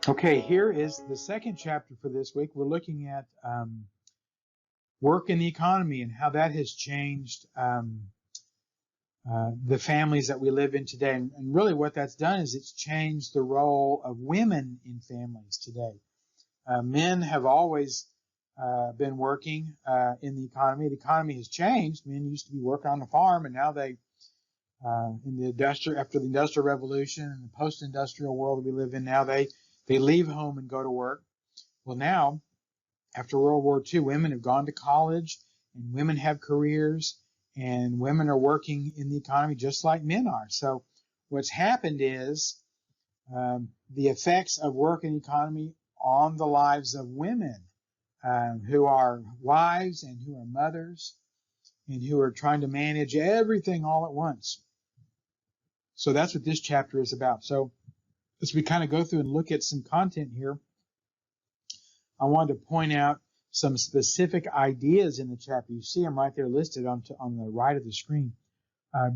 Okay, here is the second chapter for this week. We're looking at work in the economy and how that has changed the families that we live in today. And really what that's done is it's changed the role of women in families today. Men have always been working in the economy. The economy has changed. Men used to be working on the farm, and now they, after the Industrial Revolution and the post-industrial world we live in now, they leave home and go to work. Well, now, after World War II, women have gone to college, and women have careers, and women are working in the economy just like men are. So what's happened is the effects of work in the economy on the lives of women who are wives and who are mothers and who are trying to manage everything all at once. So that's what this chapter is about. So as we kind of go through and look at some content here, I wanted to point out some specific ideas in the chapter. You see them right there listed on the right of the screen.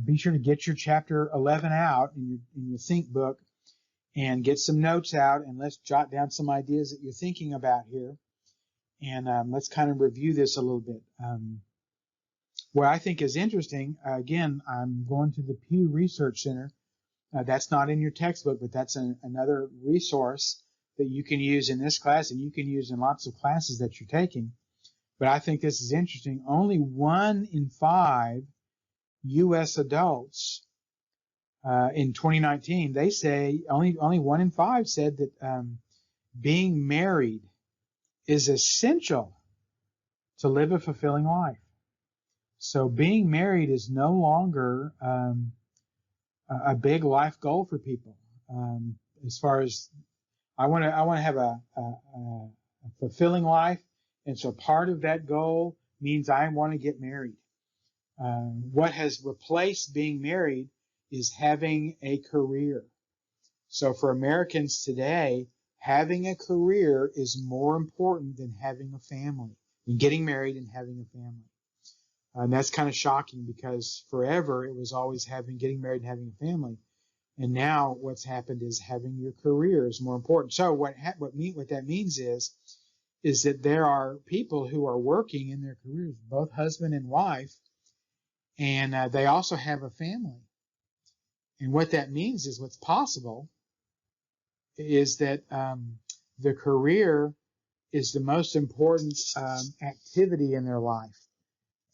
Be sure to get your chapter 11 out in your think book and get some notes out, and let's jot down some ideas that you're thinking about here. And let's kind of review this a little bit. What I think is interesting, again, I'm going to the Pew Research Center. That's not in your textbook, but that's another resource that you can use in this class, and you can use in lots of classes that you're taking. But I think this is interesting. Only 1 in 5 U.S. adults in 2019, they say only 1 in 5 said that being married is essential to live a fulfilling life. So being married is no longer a big life goal for people. As far as I want to have a fulfilling life, and so part of that goal means I want to get married. What has replaced being married is having a career. So for Americans today, having a career is more important than having a family, than getting married and having a family. And that's kind of shocking, because forever it was always getting married and having a family. And now what's happened is having your career is more important. So what that means is that there are people who are working in their careers, both husband and wife, and they also have a family. And what that means is what's possible is that the career is the most important activity in their life.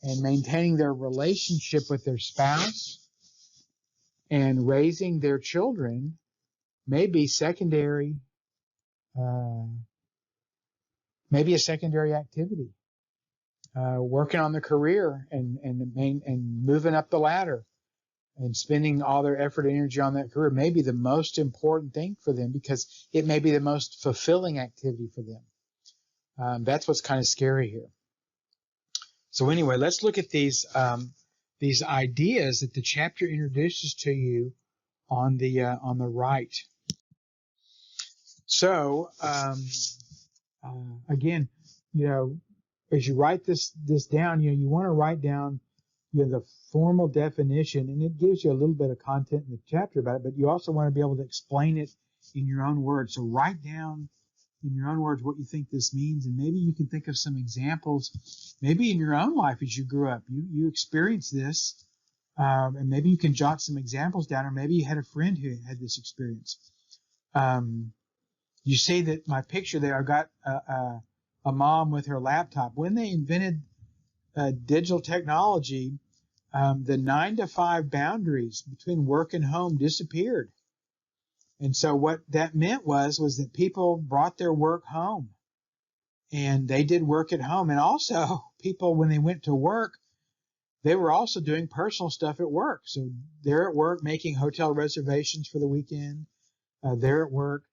And maintaining their relationship with their spouse and raising their children may be secondary, maybe a secondary activity. Working on the career and moving up the ladder and spending all their effort and energy on that career may be the most important thing for them, because it may be the most fulfilling activity for them. That's what's kind of scary here. So anyway, let's look at these ideas that the chapter introduces to you on the right. So again, as you write this down, you want to write down the formal definition, and it gives you a little bit of content in the chapter about it, but you also want to be able to explain it in your own words. So write down in your own words what you think this means, and maybe you can think of some examples, maybe in your own life as you grew up. You experienced this, and maybe you can jot some examples down, or maybe you had a friend who had this experience. You see that my picture there, I've got a mom with her laptop. When they invented digital technology, the 9-to-5 boundaries between work and home disappeared. And so what that meant was that people brought their work home, and they did work at home. And also people, when they went to work, they were also doing personal stuff at work. So they're at work making hotel reservations for the weekend. They're at work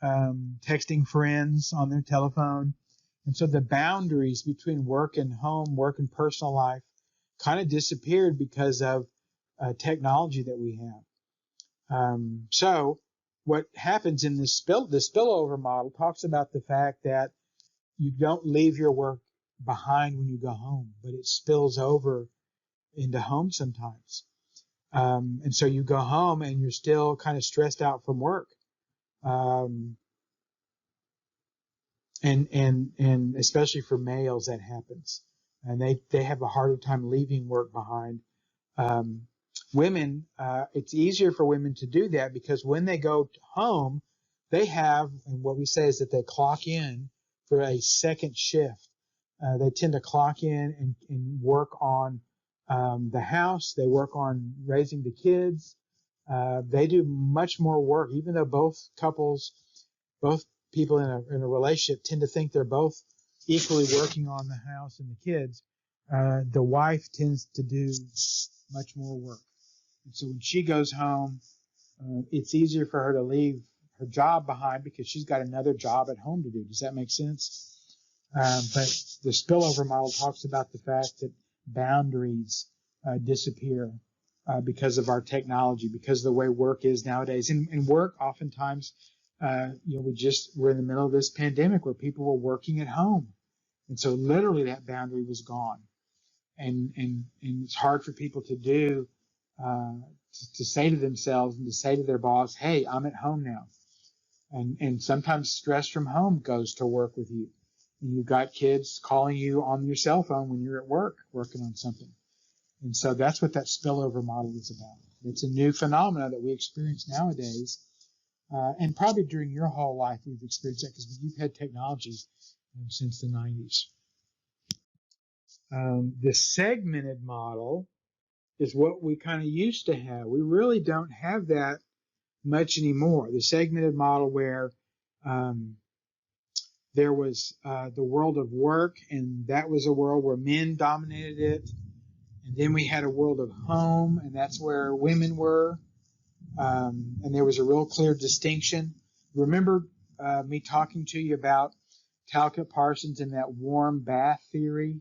texting friends on their telephone. And so the boundaries between work and home, work and personal life kind of disappeared because of technology that we have. So what happens in the spillover model talks about the fact that you don't leave your work behind when you go home, but it spills over into home sometimes. And so you go home and you're still kind of stressed out from work. And especially for males, that happens. And they have a harder time leaving work behind. Women, it's easier for women to do that because when they go home, they have, and what we say is that they clock in for a second shift. They tend to clock in and work on the house. They work on raising the kids. They do much more work, even though both people in a relationship tend to think they're both equally working on the house and the kids. The wife tends to do much more work. And so when she goes home, it's easier for her to leave her job behind because she's got another job at home to do. Does that make sense? But the spillover model talks about the fact that boundaries disappear because of our technology, because of the way work is nowadays. And work, oftentimes, we're in the middle of this pandemic where people were working at home. And so literally that boundary was gone. And it's hard for people to do, to say to themselves and to say to their boss, hey, I'm at home now. And sometimes stress from home goes to work with you. And you've got kids calling you on your cell phone when you're at work working on something. And so that's what that spillover model is about. It's a new phenomenon that we experience nowadays. And probably during your whole life we've experienced that because you've had technology since the 90s. The segmented model is what we kind of used to have. We really don't have that much anymore. The segmented model where there was the world of work, and that was a world where men dominated it. And then we had a world of home, and that's where women were. And there was a real clear distinction. Remember me talking to you about Talcott Parsons and that warm bath theory?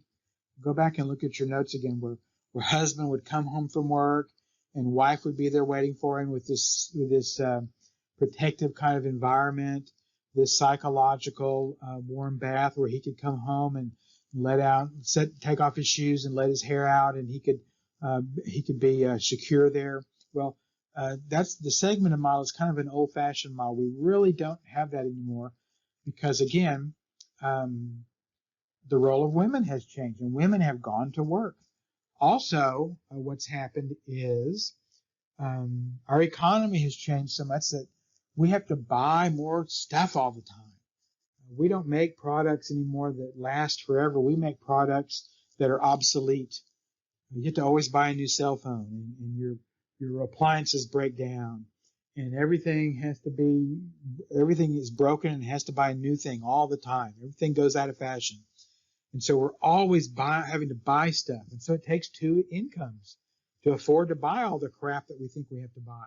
Go back and look at your notes again, where husband would come home from work and wife would be there waiting for him with this protective kind of environment, this psychological warm bath where he could come home and take off his shoes and let his hair out, and he could be secure there. Well, that's the segmented model is kind of an old-fashioned model. We really don't have that anymore because, again, the role of women has changed, and women have gone to work. Also, what's happened is our economy has changed so much that we have to buy more stuff all the time. We don't make products anymore that last forever. We make products that are obsolete. You have to always buy a new cell phone, and your appliances break down, and everything is broken and has to buy a new thing all the time. Everything goes out of fashion. And so we're always having to buy stuff. And so it takes two incomes to afford to buy all the crap that we think we have to buy.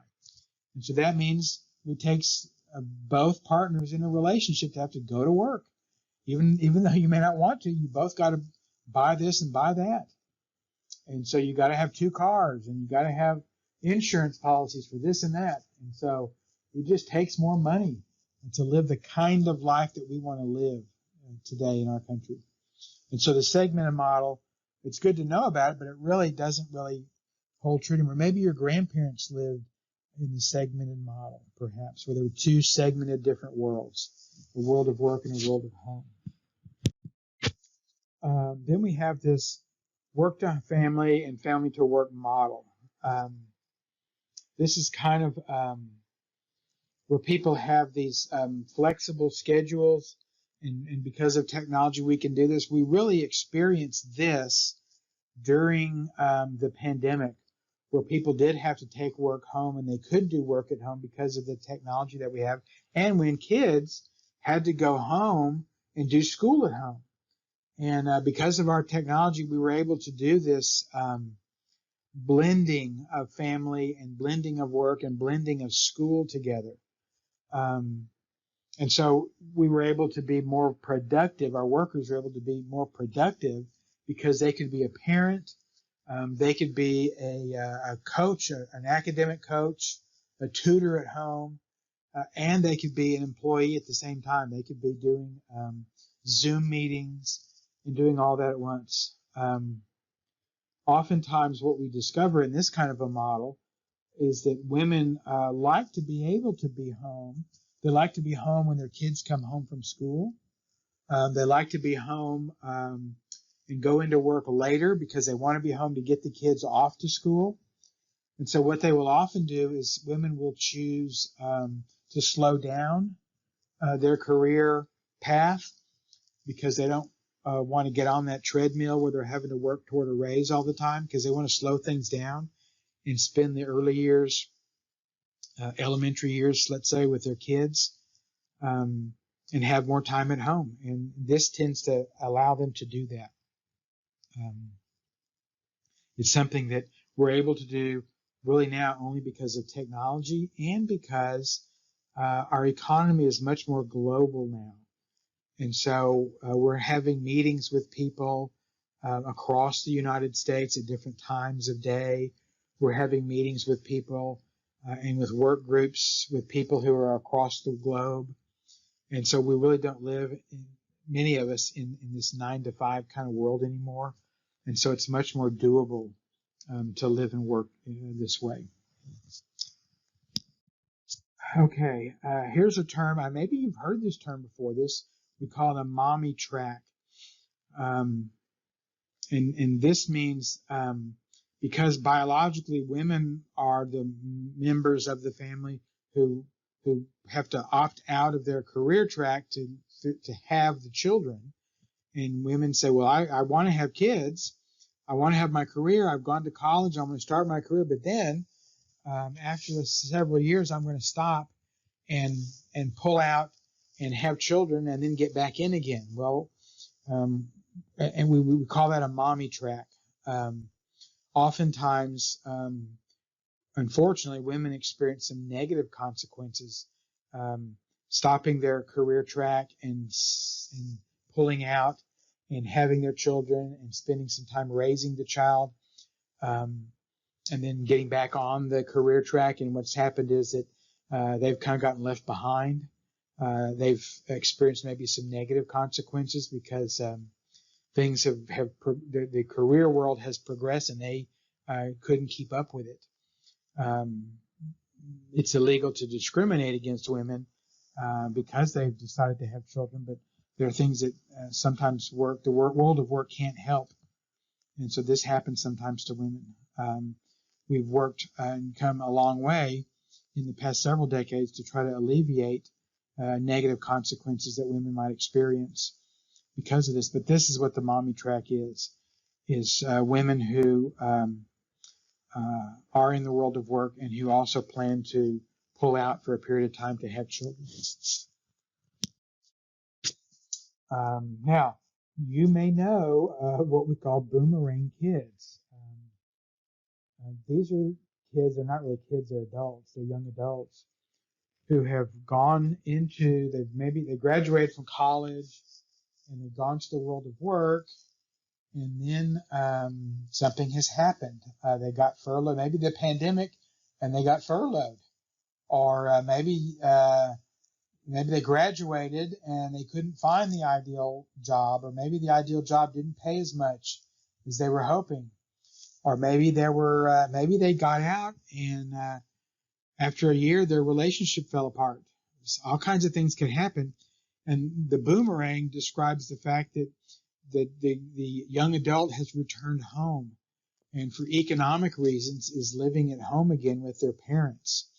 And so that means it takes both partners in a relationship to have to go to work. Even though you may not want to, you both got to buy this and buy that. And so you got to have two cars, and you got to have insurance policies for this and that. And so it just takes more money to live the kind of life that we want to live today in our country. And so the segmented model, it's good to know about it, but it really doesn't really hold true anymore. Maybe your grandparents lived in the segmented model, perhaps, where there were two segmented different worlds, a world of work and a world of home. Then we have this work to family and family to work model. This is kind of where people have these flexible schedules. And because of technology, we can do this. We really experienced this during the pandemic, where people did have to take work home, and they could do work at home because of the technology that we have. And when kids had to go home and do school at home. And because of our technology, we were able to do this blending of family and blending of work and blending of school together. And so we were able to be more productive. Our workers were able to be more productive because they could be a parent, they could be a coach, an academic coach, a tutor at home, and they could be an employee at the same time. They could be doing Zoom meetings. and doing all that at once. Oftentimes what we discover in this kind of a model is that women like to be able to be home. They like to be home when their kids come home from school. They like to be home and go into work later because they want to be home to get the kids off to school. And so what they will often do is women will choose to slow down their career path because they don't want to get on that treadmill where they're having to work toward a raise all the time, because they want to slow things down and spend the early years, elementary years, let's say, with their kids, and have more time at home. And this tends to allow them to do that. It's something that we're able to do really now only because of technology and because our economy is much more global now. And so we're having meetings with people across the United States at different times of day. We're having meetings with people and with work groups with people who are across the globe. And so we really don't live, many of us, in this 9-to-5 kind of world anymore. And so it's much more doable to live and work this way. Okay, here's a term. Maybe you've heard this term before. We call it a mommy track. And this means because biologically women are the members of the family who have to opt out of their career track to have the children. And women say, well, I want to have kids. I want to have my career. I've gone to college. I'm going to start my career. But then after several years, I'm going to stop and pull out and have children and then get back in again. Well, and we call that a mommy track. Oftentimes, unfortunately, women experience some negative consequences, stopping their career track and pulling out and having their children and spending some time raising the child, and then getting back on the career track. And what's happened is that they've kind of gotten left behind. They've experienced maybe some negative consequences because things the career world has progressed and they couldn't keep up with it. It's illegal to discriminate against women because they've decided to have children, but there are things that sometimes the world of work can't help. And so this happens sometimes to women. We've worked and come a long way in the past several decades to try to alleviate negative consequences that women might experience because of this. But this is what the mommy track is women who are in the world of work and who also plan to pull out for a period of time to have children. Now, you may know what we call boomerang kids. These are kids, they're not really kids, they're adults, they're young adults who have gone into, they graduated from college and they've gone to the world of work, and then something has happened. They got furloughed, maybe the pandemic, and they got furloughed. Or maybe they graduated and they couldn't find the ideal job, or maybe the ideal job didn't pay as much as they were hoping. Or maybe maybe they got out and after a year their relationship fell apart. So all kinds of things can happen. And the boomerang describes the fact that the young adult has returned home and for economic reasons is living at home again with their parents.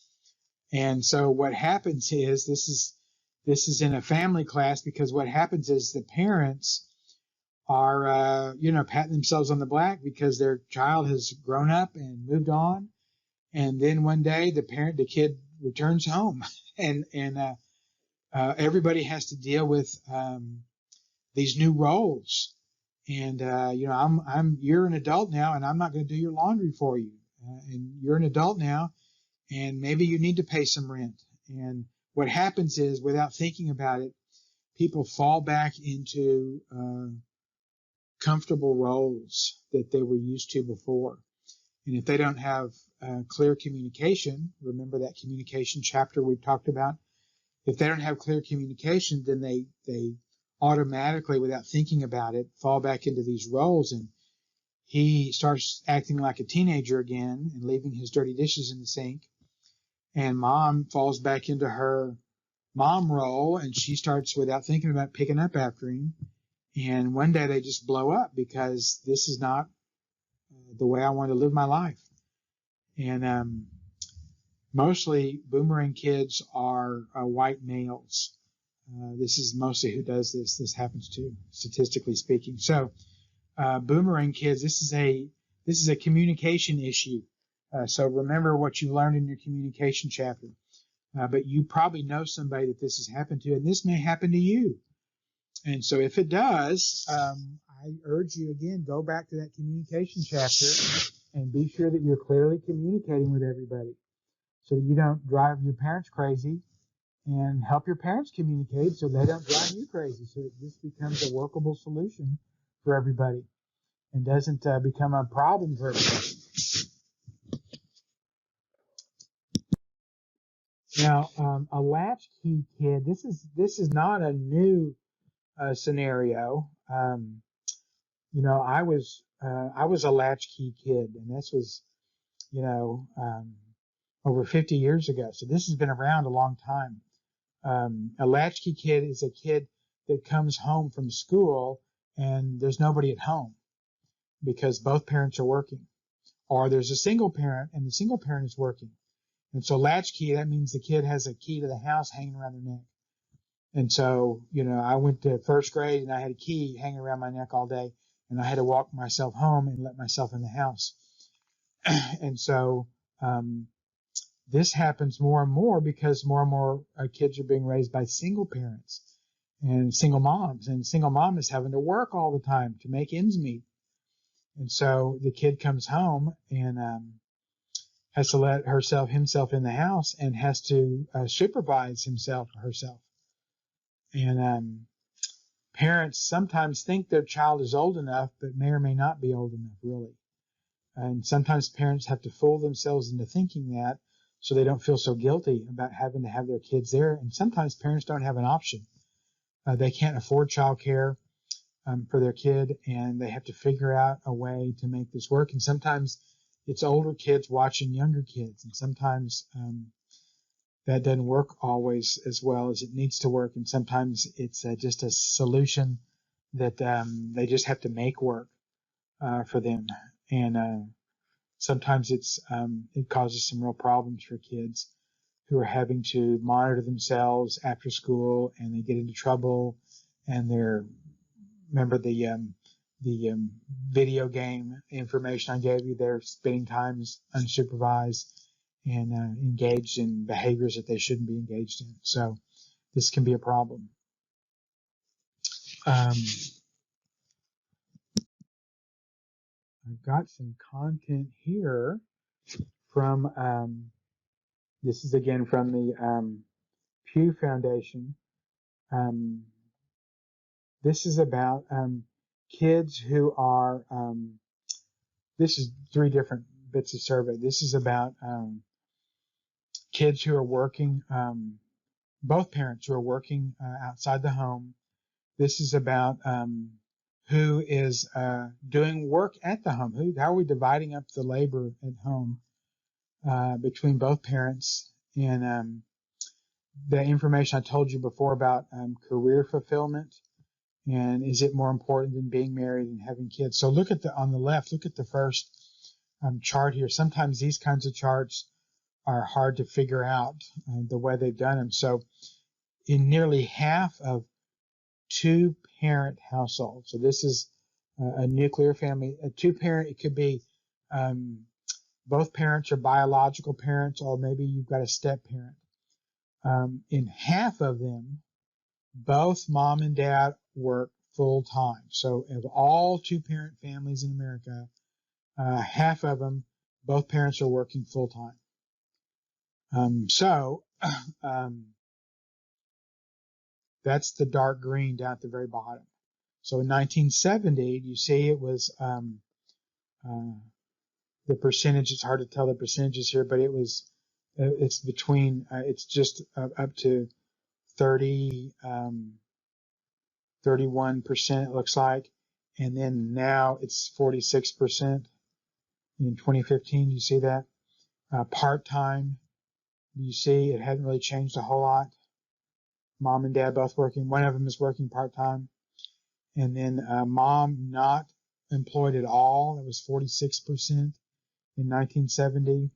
And so what happens is, this is in a family class, because what happens is the parents are, patting themselves on the back because their child has grown up and moved on. And then one day the kid returns home and everybody has to deal with, these new roles. And, you're an adult now and I'm not going to do your laundry for you. And you're an adult now and maybe you need to pay some rent. And what happens is, without thinking about it, people fall back into comfortable roles that they were used to before. And if they don't have clear communication, remember that communication chapter we talked about? If they don't have clear communication, then they automatically, without thinking about it, fall back into these roles. And he starts acting like a teenager again and leaving his dirty dishes in the sink. And mom falls back into her mom role, and she starts, without thinking about, picking up after him. And one day they just blow up because this is not the way I want to live my life. And mostly boomerang kids are white males. This is mostly who does this. This happens too, statistically speaking. So boomerang kids, this is a communication issue. So remember what you learned in your communication chapter. But you probably know somebody that this has happened to, and this may happen to you. And so if it does, I urge you again, go back to that communication chapter and be sure that you're clearly communicating with everybody so that you don't drive your parents crazy, and help your parents communicate so they don't drive you crazy, so that this becomes a workable solution for everybody and doesn't become a problem for everybody. Now, a latchkey kid, this is not a new scenario. I was a latchkey kid, and this was, over 50 years ago. So this has been around a long time. A latchkey kid is a kid that comes home from school and there's nobody at home because both parents are working, or there's a single parent and the single parent is working. And so latchkey, that means the kid has a key to the house hanging around their neck. And so, I went to first grade and I had a key hanging around my neck all day, and I had to walk myself home and let myself in the house. And so this happens more and more because more and more kids are being raised by single parents and single moms, and single mom is having to work all the time to make ends meet. And so the kid comes home and has to let himself in the house, and has to supervise himself or herself. And parents sometimes think their child is old enough, but may or may not be old enough, really. And sometimes parents have to fool themselves into thinking that so they don't feel so guilty about having to have their kids there. And sometimes parents don't have an option. They can't afford childcare for their kid, and they have to figure out a way to make this work. And sometimes it's older kids watching younger kids, and sometimes that doesn't work always as well as it needs to work. And sometimes it's just a solution that they just have to make work for them. And sometimes it causes some real problems for kids who are having to monitor themselves after school, and they get into trouble, and remember the video game information I gave you, they're spending times unsupervised and engaged in behaviors that they shouldn't be engaged in. So this can be a problem. I've got some content here from, this is again from the Pew Foundation. This is about kids who are, this is 3 different bits of survey. This is about kids who are working, both parents who are working outside the home. This is about who is doing work at the home. How are we dividing up the labor at home between both parents? And the information I told you before about career fulfillment, and is it more important than being married and having kids? So look at on the left, look at the first chart here. Sometimes these kinds of charts are hard to figure out the way they've done them. So in nearly half of 2-parent households, so this is a nuclear family, a 2-parent, it could be both parents are biological parents, or maybe you've got a step parent. In half of them, both mom and dad work full time. So of all 2-parent families in America, half of them, both parents are working full time. That's the dark green down at the very bottom. So in 1970, you see it was the percentage. It's hard to tell the percentages here, but it's between, it's just up to 30, 31% it looks like. And then now it's 46% in 2015. You see that? Part-time, you see it hadn't really changed a whole lot. Mom and dad both working. One of them is working part-time. And then mom not employed at all. That was 46% in 1970.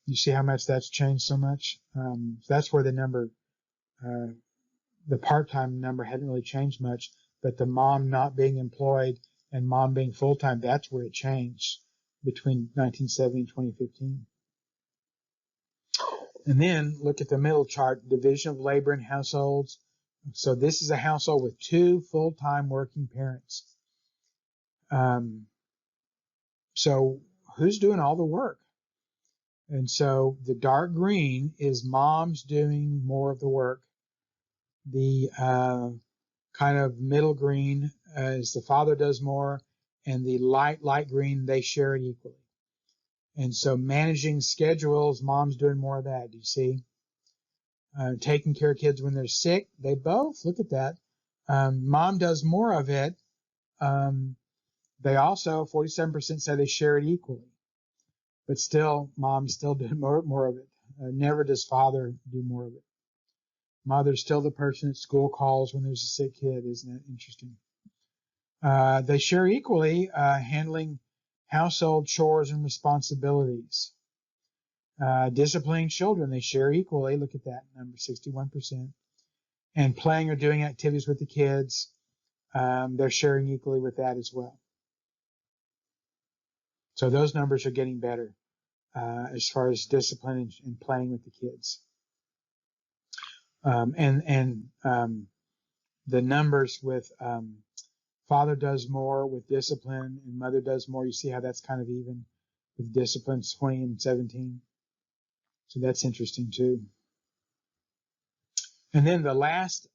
You see how much that's changed so much? That's where the number, the part-time number hadn't really changed much, but the mom not being employed and mom being full-time, that's where it changed between 1970 and 2015. And then look at the middle chart, division of labor in households. So this is a household with 2 full-time working parents. So who's doing all the work? And so the dark green is mom's doing more of the work. The kind of middle green is the father does more, and the light green, they share it equally. And so managing schedules, mom's doing more of that. Do you see? Taking care of kids when they're sick, they both, look at that. Mom does more of it. They also, 47% say they share it equally. But still, mom's still doing more of it. Never does father do more of it. Mother's still the person at school calls when there's a sick kid. Isn't that interesting? They share equally handling household chores and responsibilities. Disciplining children, they share equally. Look at that number, 61%. And playing or doing activities with the kids, they're sharing equally with that as well. So those numbers are getting better as far as discipline and playing with the kids. The numbers with father does more with discipline and mother does more. You see how that's kind of even with discipline, 20 and 17. So that's interesting too. And then the last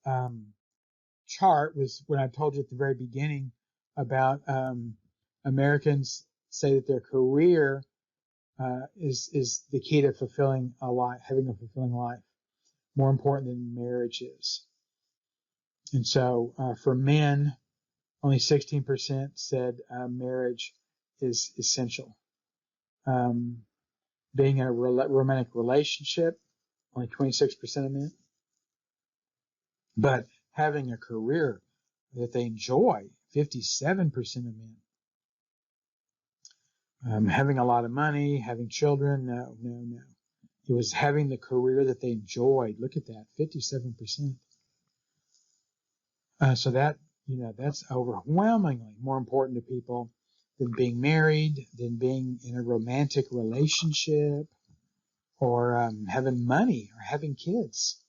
chart was when I told you at the very beginning about Americans say that their career is the key to fulfilling a life, having a fulfilling life, more important than marriage is. And so for men, only 16% said marriage is essential. Being in a romantic relationship, only 26% of men. But having a career that they enjoy, 57% of men. Having a lot of money, having children, no. It was having the career that they enjoyed. Look at that, 57%. So that, that's overwhelmingly more important to people than being married, than being in a romantic relationship, or having money, or having kids.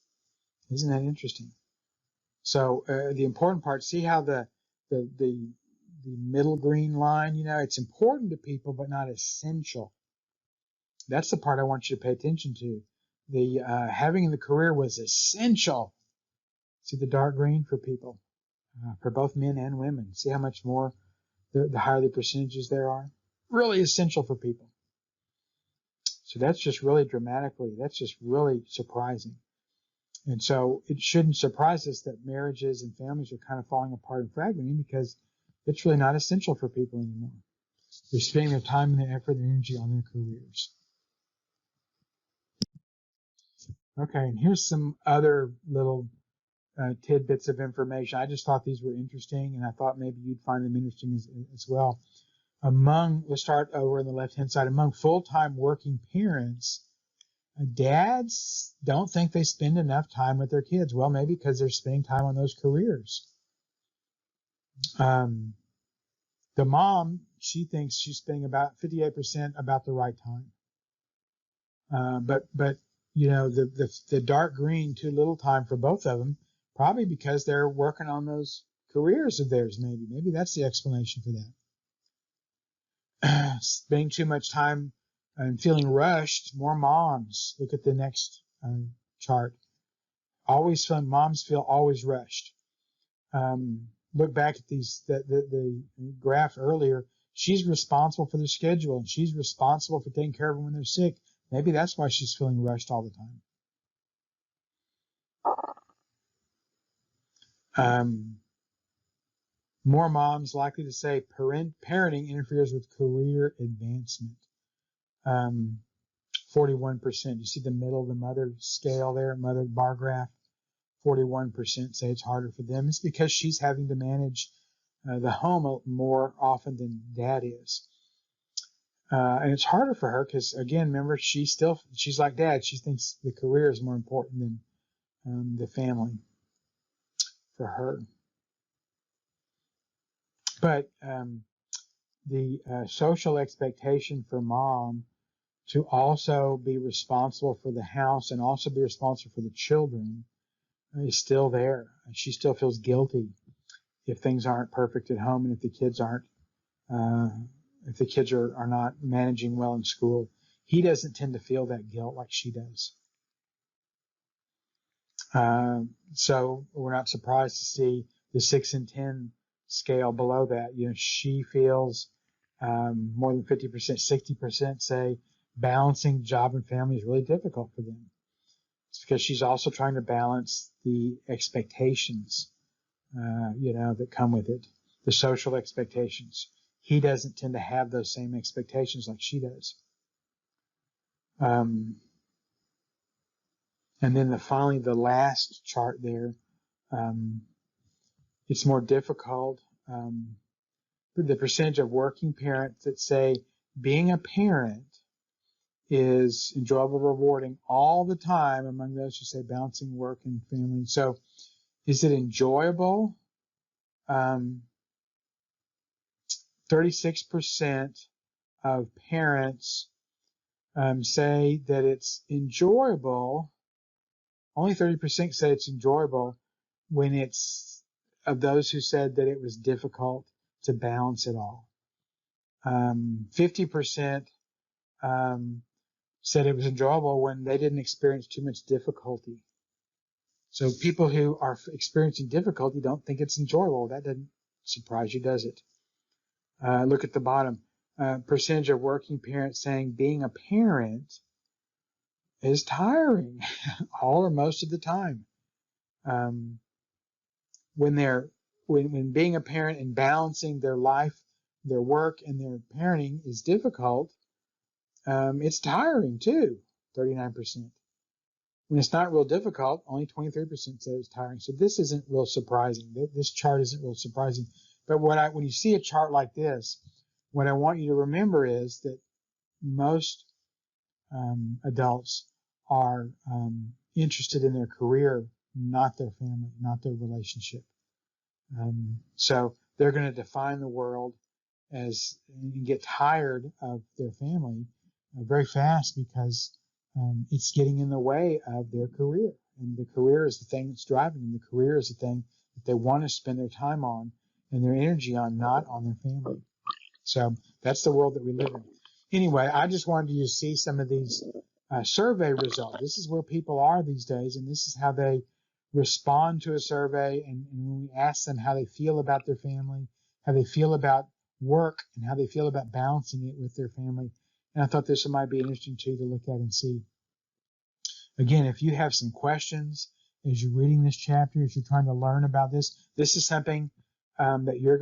Isn't that interesting? So the important part, see how the middle green line, it's important to people, but not essential. That's the part I want you to pay attention to. The having the career was essential. See the dark green for people, for both men and women. See how much more, the higher the percentages there are. Really essential for people. So that's just really that's just really surprising. And so it shouldn't surprise us that marriages and families are kind of falling apart and fragmenting, because it's really not essential for people anymore. They're spending their time and their effort and their energy on their careers. Okay, and here's some other little tidbits of information. I just thought these were interesting, and I thought maybe you'd find them interesting as well. Let's start over on the left-hand side. Among full-time working parents, dads don't think they spend enough time with their kids. Well, maybe because they're spending time on those careers. The mom, she thinks she's spending about 58% about the right time. But the dark green, too little time for both of them, probably because they're working on those careers of theirs. Maybe that's the explanation for that. Spending too much time and feeling rushed. More moms. Look at the next chart. Moms feel always rushed. Look back at the graph earlier. She's responsible for their schedule, and she's responsible for taking care of them when they're sick. Maybe that's why she's feeling rushed all the time. More moms likely to say parenting interferes with career advancement. 41%. You see the middle of the mother scale there, mother bar graph. 41% say it's harder for them. It's because she's having to manage the home more often than dad is. And it's harder for her because, again, remember, she's like dad. She thinks the career is more important than the family for her. But the social expectation for mom to also be responsible for the house and also be responsible for the children is still there. She still feels guilty if things aren't perfect at home and if the kids are not managing well in school. He doesn't tend to feel that guilt like she does. So we're not surprised to see the 6 and 10 scale below that. She feels more than 50%, 60% say balancing job and family is really difficult for them. It's because she's also trying to balance the expectations, that come with it, the social expectations. He doesn't tend to have those same expectations like she does. And then finally, the last chart there, it's more difficult. The percentage of working parents that say being a parent is enjoyable, rewarding all the time among those who say balancing work and family. So is it enjoyable? 36% of parents say that it's enjoyable. Only 30% say it's enjoyable when it's of those who said that it was difficult to balance it all. 50% said it was enjoyable when they didn't experience too much difficulty. So people who are experiencing difficulty don't think it's enjoyable. That doesn't surprise you, does it? Look at the bottom. Percentage of working parents saying being a parent is tiring all or most of the time. When being a parent and balancing their life, their work, and their parenting is difficult, it's tiring too, 39%. When it's not real difficult, only 23% say it's tiring. So this isn't real surprising. This chart isn't real surprising. But when you see a chart like this, what I want you to remember is that most adults are interested in their career, not their family, not their relationship. So they're going to define the world and get tired of their family very fast because it's getting in the way of their career. And the career is the thing that's driving them. The career is the thing that they want to spend their time on and their energy on, not on their family. So that's the world that we live in. Anyway, I just wanted you to see some of these survey results. This is where people are these days, and this is how they respond to a survey. And when we ask them how they feel about their family, how they feel about work, and how they feel about balancing it with their family. And I thought this might be interesting too to look at and see. Again, if you have some questions as you're reading this chapter, as you're trying to learn about this is something that you're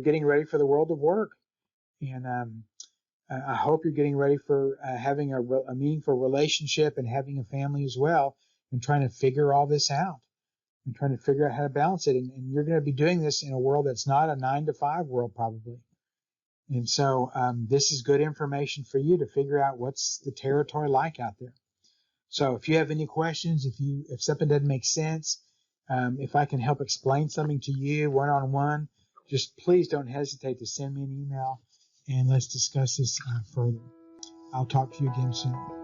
getting ready for the world of work. And I hope you're getting ready for having a meaningful relationship and having a family as well, and trying to figure all this out and trying to figure out how to balance it. And you're going to be doing this in a world that's not a 9-to-5 world probably. And so this is good information for you to figure out what's the territory like out there. So if you have any questions, if something doesn't make sense, if I can help explain something to you one-on-one, just please don't hesitate to send me an email and let's discuss this further. I'll talk to you again soon.